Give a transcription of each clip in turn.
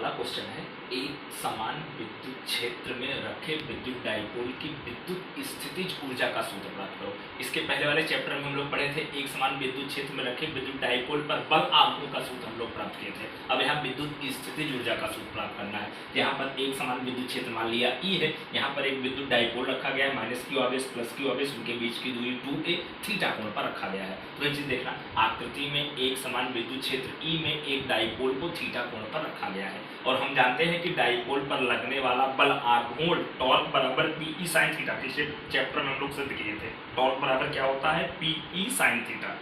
वाला क्वेश्चन है, एक समान विद्युत क्षेत्र में रखे विद्युत डाइपोल की विद्युत स्थितिज ऊर्जा का सूत्र प्राप्त करो। इसके पहले वाले चैप्टर में हम लोग पढ़े थे एक समान विद्युत क्षेत्र में रखे विद्युत डाइपोल पर बल आघूर्ण का सूत्र हम लोग प्राप्त किए थे। अब यहाँ विद्युत स्थितिज ऊर्जा का सूत्र प्राप्त करना है। यहाँ पर एक समान विद्युत क्षेत्र मान लिया ई है, यहाँ पर एक विद्युत डाइपोल रखा गया है, माइनस क्यू आवेश प्लस क्यू आवेश, उनके बीच की दूरी 2a थीटा कोण पर रखा गया है। तो ये चीज देखना, आकृति में एक समान विद्युत क्षेत्र ई में एक डाइपोल को थीटा कोण पर रखा गया है और हम जानते हैं कि डाइपोल पर लगने वाला बल आघूर्ण टॉर्क बराबर पीई साइन थीटा। पिछले चैप्टर में हम लोग सिद्ध किए थे टॉर्क बराबर क्या होता है, पीई साइन थीटा,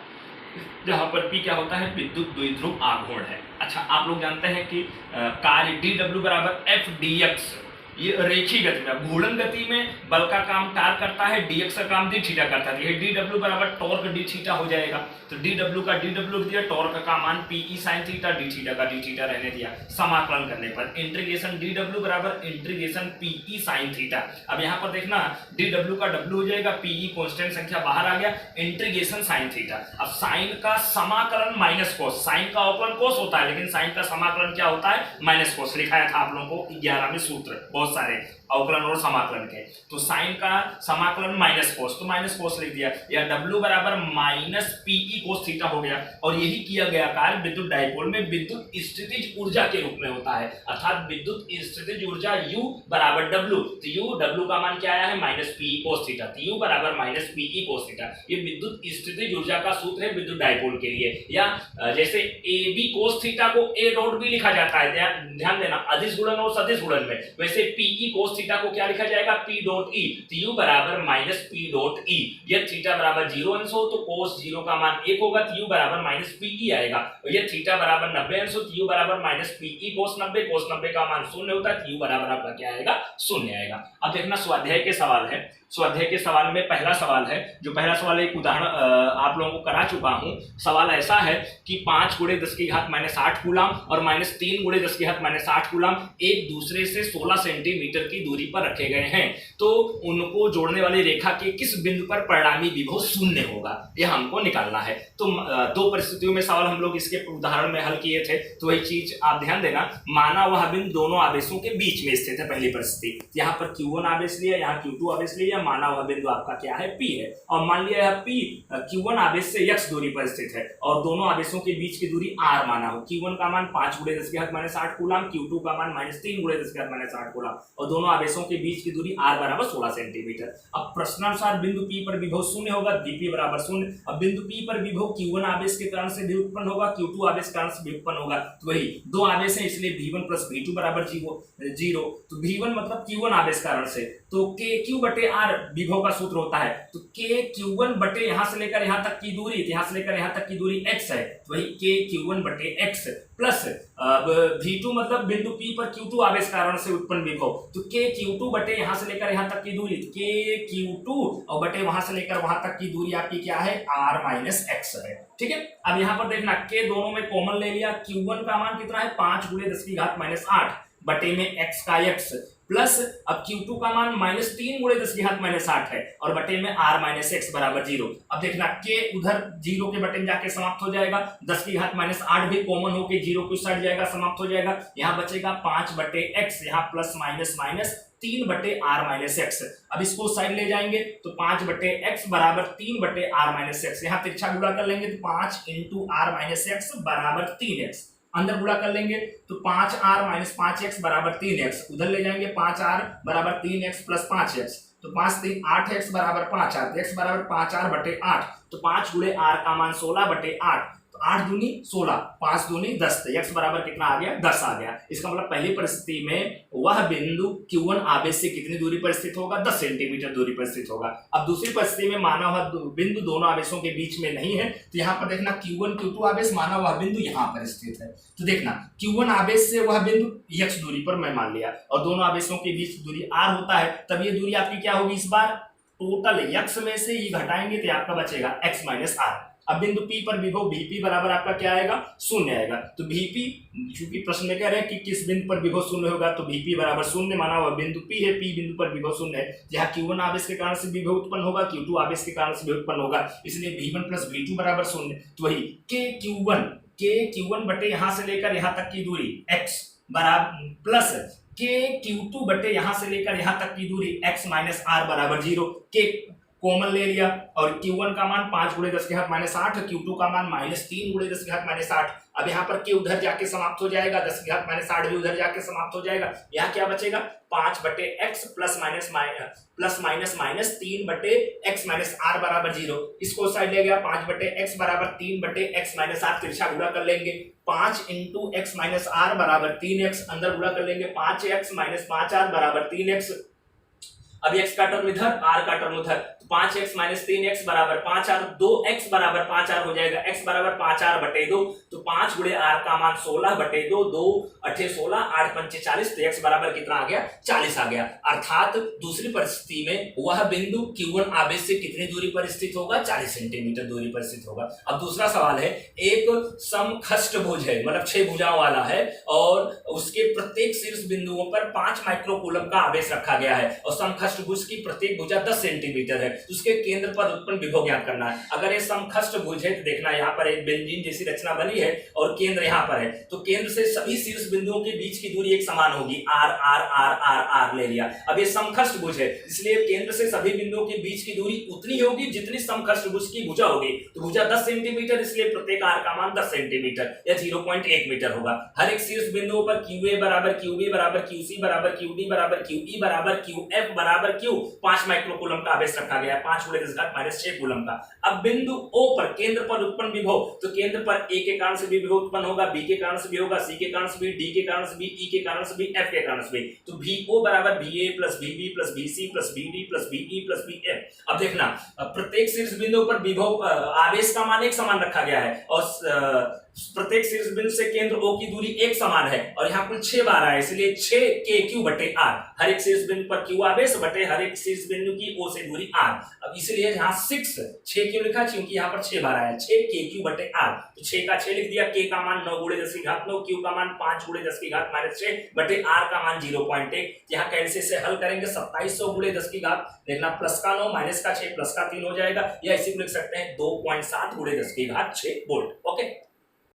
जहां पर पी क्या होता है, विद्युत द्विध्रुव आघूर्ण है। अच्छा, आप लोग जानते हैं कि कार्य डी डब्ल्यू बराबर एफ डी एक्स, ये रेखीय गति में, घूर्णन गति में बल का काम टार करता है, डी एक्स का काम डी थीटा करता है। ये डी डब्ल्यू बराबर टॉर्क डी थीटा हो जाएगा। तो डी डब्ल्यू का डी डब्ल्यू दिया, टॉर्क का मान PE sine theta, D theta का डी थीटा रहने दिया। समाकलन करने पर इंटीग्रेशन डी डब्ल्यू बराबर इंटीग्रेशन पीई साइन थीटा। अब यहाँ पर देखना, डी डब्ल्यू का डब्ल्यू हो जाएगा, पीई कांस्टेंट संख्या बाहर आ गया, इंटीग्रेशन साइन थीटा। अब साइन का समाकलन माइनस कोस, साइन का अवकलन कोस होता है लेकिन साइन का समाकलन क्या होता है, माइनस कोस। लिखाया था आप लोगों को 11वें सूत्र, बहुत सारे अवकलन और समाकलन के। तो साइन का समाकलन माइनस कोस, तो माइनस कोस लिख दिया, या डब्ल्यू बराबर माइनस पीई कोस थीटा हो गया। और यही किया गया कार्य विद्युत डाइपोल में विद्युत स्थितिज ऊर्जा के रूप में होता है, अर्थात विद्युत स्थितिज ऊर्जा U बराबर W। तो U W का मान क्या आया है, माइनस पीई कोस थीटा। तो U बराबर माइनस पीई कोस थीटा, ये विद्युत स्थितिज ऊर्जा का सूत्र है विद्युत डाइपोल के लिए। या जैसे ए बी कोस थीटा को ए डॉट भी लिखा जाता है, ध्यान देना, अदिश गुणन और सदिश गुणन में, वैसे पीई कोस थीटा को क्या लिखा जाएगा, पी डॉट ई। तो U बराबर माइनस पी डॉट ई। यह थीटा बराबर 0 अंश हो तो कोस 0 का मान 1 होगा, तो U बराबर माइनस पीई आएगा। और यह थीटा बराबर 90 अंश हो तो U बराबर माइनस पीई कोस 90, कोस 90 का मान 0 होता है तो U बराबर आपका क्या आएगा, 0 आएगा। अब देखना, स्वाध्याय के सवाल है। स्वाध्याय के सवाल में पहला सवाल है, जो पहला सवाल एक उदाहरण आप लोगों को करा चुका हूं। सवाल ऐसा है कि 5 × 10 की घात -8 कूलम और -3 × 10 की घात -8 कूलम एक दूसरे से 16 सेंटीमीटर की दूरी पर रखे गए हैं, तो उनको जोड़ने वाली रेखा के किस बिंदु पर परिणामी विभव 0 होगा, यह हमको निकालना है। तो दो परिस्थितियों में सवाल हम लोग इसके उदाहरण में हल किए थे, तो वही चीज आप ध्यान देना। माना वह बिंदु दोनों आवेशों के बीच में स्थित है, पहली परिस्थिति। यहाँ पर Q1 आवेश लिया, यहाँ Q2 आवेश लिया, माना हुआ बिंदु आपका क्या है, P है। और मान लिया है P Q1 आवेश से x दूरी पर स्थित है और दोनों आवेशों के बीच की दूरी r माना हो। Q1 का मान 5 × 10 की घात -8 कूलम, Q2 का मान -3 × 10 की घात -8 कूलम और दोनों आवेशों के बीच की दूरी r बराबर 16 सेंटीमीटर। अब प्रश्नानुसार बिंदु P पर विभव 0 होगा, Vp बराबर 0। अब बिंदु P पर विभव Q1 आवेश के कारण से भी उत्पन्न होगा, Q2 आवेश के कारण से भी उत्पन्न होगा। तो वही दो आवेश हैं इसलिए V1 + V2 बराबर 0। तो V1 मतलब Q1 आवेश कारण से, तो KQ बटे R विभव का सूत्र होता है। तो KQ1 बटे यहां से लेकर यहां तक की दूरी, यहां से लेकर यहां तक की दूरी x है, तो वही KQ1 बटे x प्लस V2 मतलब बिंदु P पर Q2 आवेश कारण से उत्पन्न विभव, तो KQ2 बटे यहां से लेकर यहां तक की दूरी KQ2 और बटे वहां से लेकर वहां तक की दूरी आपकी क्या है, R - x है। ठीक है, अब यहां पर देखना, K दोनों में कॉमन ले लिया, Q1 का मान कितना है, 5 × 10 की घात -8 बटे में x का x प्लस अब Q2 का मान -3 × 10 की घात -8 है और बटे में R - x बराबर 0। अब देखना, K उधर 0 के बटे में जाके समाप्त हो जाएगा, 10 की घात -8 भी कॉमन होके 0 को साइड जाएगा, समाप्त हो जाएगा। यहाँ बचेगा 5 बटे x, यहाँ प्लस माइनस माइनस 3 बटे R - x। अब इसको साइड ले जाएंगे तो 5 बटे x बराबर 3 बटे R - x। यहाँ तिरछा गुणा कर लेंगे तो 5 × R - x बराबर 3x। अंदर गुणा कर लेंगे तो 5R - 5x बराबर 3x। उधर ले जाएंगे 5R बराबर 3x प्लस 5x, तो 5 3 8x बराबर 5R, x बराबर 5R बटे 8। तो 5 × R का मान 16 बटे 8, तो 8 दूनी 16, 5 दूनी 10, तो x बराबर कितना आ गया, 10 आ गया। इसका मतलब पहली परिस्थिति में वह बिंदु Q1 आवेश से कितनी दूरी पर स्थित होगा, 10 सेंटीमीटर दूरी पर स्थित होगा। अब दूसरी परिस्थिति में माना हुआ बिंदु दोनों आवेशों के बीच में नहीं है, तो यहाँ पर देखना Q1 Q2 आवेश, माना हुआ बिंदु यहाँ पर स्थित है। तो देखना, Q1 आवेश से वह बिंदु x दूरी पर मैं मान लिया और दोनों आवेशों के बीच दूरी r होता है, तब ये दूरी आपकी क्या होगी, इस बार टोटल x में से ये घटाएंगे तो आपका बचेगा x - r। अब बिंदु P पर विभव Vp बराबर आपका क्या आएगा, 0 आएगा। तो Vp, क्योंकि प्रश्न में कह रहे हैं कि किस बिंदु पर विभव 0 होगा, तो Vp बराबर 0, माना हुआ बिंदु P है, P बिंदु पर विभव 0 है। यहाँ Q1 आवेश के कारण से विभव उत्पन्न होगा, Q2 आवेश के कारण से विभव उत्पन्न होगा, इसलिए V1 + V2 बराबर 0। तो वही KQ1 बटे यहाँ से लेकर यहाँ तक की दूरी x बराबर प्लस के Q2 बटे यहां से लेकर यहां तक की दूरी x माइनस आर बराबर 0, के कॉमन ले लिया और Q1 का मान 5 गुणे 10 के घात माइनस 8, Q2 का मान माइनस 3 गुणे 10 के घात माइनस 8। अब यहाँ पर K उधर जाके समाप्त हो जाएगा, 10 के घात माइनस 8 भी उधर जाके समाप्त हो जाएगा। यहाँ क्या बचेगा 5 बटे x प्लस माइनस माइनस 3 बटे x माइनस आर बराबर 0। इसको साइड ले गया 5 बटे x बराबर 3 बटे x माइनस आर, तिरछा गुणा कर लेंगे 5 इंटू एक्स माइनस आर बराबर 3x, अंदर गुणा कर लेंगे 5x माइनस 5r बराबर 3x। अब x का टर्म इधर, r का टर्म उधर, तो 5x माइनस 3x बराबर 5r, 2x बराबर 5r हो जाएगा, x बराबर 5r बटे 2, तो 5 गुणे r का मान 16 बटे 2, 2 अठे 16, 8 पंचे 40, तो x बराबर कितना आ गया 40 आ गया। अर्थात दूसरी परिस्थिति में वह बिंदु Q1 आवेश से कितनी दूरी पर स्थित होगा, 40 सेंटीमीटर दूरी पर स्थित होगा। अब दूसरा सवाल है, एक समखष्टभुज है, मतलब 6 भुजाओं वाला है और उसके प्रत्येक शीर्ष बिंदुओं पर 5 माइक्रोकूलम का आवेश रखा गया है और समखष्टभुज की प्रत्येक भुजा 10 सेंटीमीटर है, तो उसके केंद्र पर उत्पन्न विभव ज्ञात करना है। अगर ये समखष्टभुज है तो देखना यहाँ पर एक बेंजीन जैसी रचना बनी है और केंद्र यहाँ पर है, तो केंद्र से सभी शीर्ष बिंदुओं के बीच की दूरी एक समान होगी, r r r r r ले लिया। अब ये समखष्टभुज है इसलिए केंद्र से सभी बिंदुओं के बीच की दूरी उतनी होगी जितनी समखष्टभुज की भुजा होगी, तो भुजा 10 सेंटीमीटर इसलिए प्रत्येक r का मान 10 सेंटीमीटर या 0.1 मीटर होगा। हर एक शीर्ष बिंदुओं पर QA बराबर QB बराबर QC बराबर QD बराबर QE बराबर QF बराबर Q 5 माइक्रोकूलम का आवेश रखा गया है, 5 गुणे 10 घात माइनस 6 कूलम का। अब बिंदु O पर केंद्र पर उत्पन्न विभव, तो केंद्र पर A के कारण से भी विभव उत्पन्न होगा, B के कारण से भी होगा, C के कारण से भी, D के कारण से भी, E के कारण से भी, F के कारण से भी, तो VO बराबर VA plus VB plus VC plus VD plus VE plus VF। अब देखना प्रत्येक शीर्ष बिंदु पर विभव आवेश का मान एक समान रखा गया है और प्रत्येक शीर्ष बिंदु से केंद्र O की दूरी एक समान है और यहाँ कुल 6 बार है, इसलिए 6 KQ बटे R, हर एक शीर्ष बिंदु पर Q आवेश बटे हर एक शीर्ष बिंदु की O से दूरी R। अब इसलिए यहाँ 6 क्यों लिखा, क्योंकि यहाँ पर 6 बार आया, 6 KQ बटे R, तो 6 का 6 लिख दिया, K का मान 9 गुणे 10 की घात 9, Q का मान 5 गुणे 10 की घात माइनस 6 बटे R का मान 0.1। यहाँ कैसे से हल करेंगे 2700 गुणे 10 की घात, देखना प्लस का 9 माइनस का 6 प्लस का 3 हो जाएगा, या इसी को लिख सकते हैं 2.7 गुणे 10 की घात 6 वोल्ट। ओके।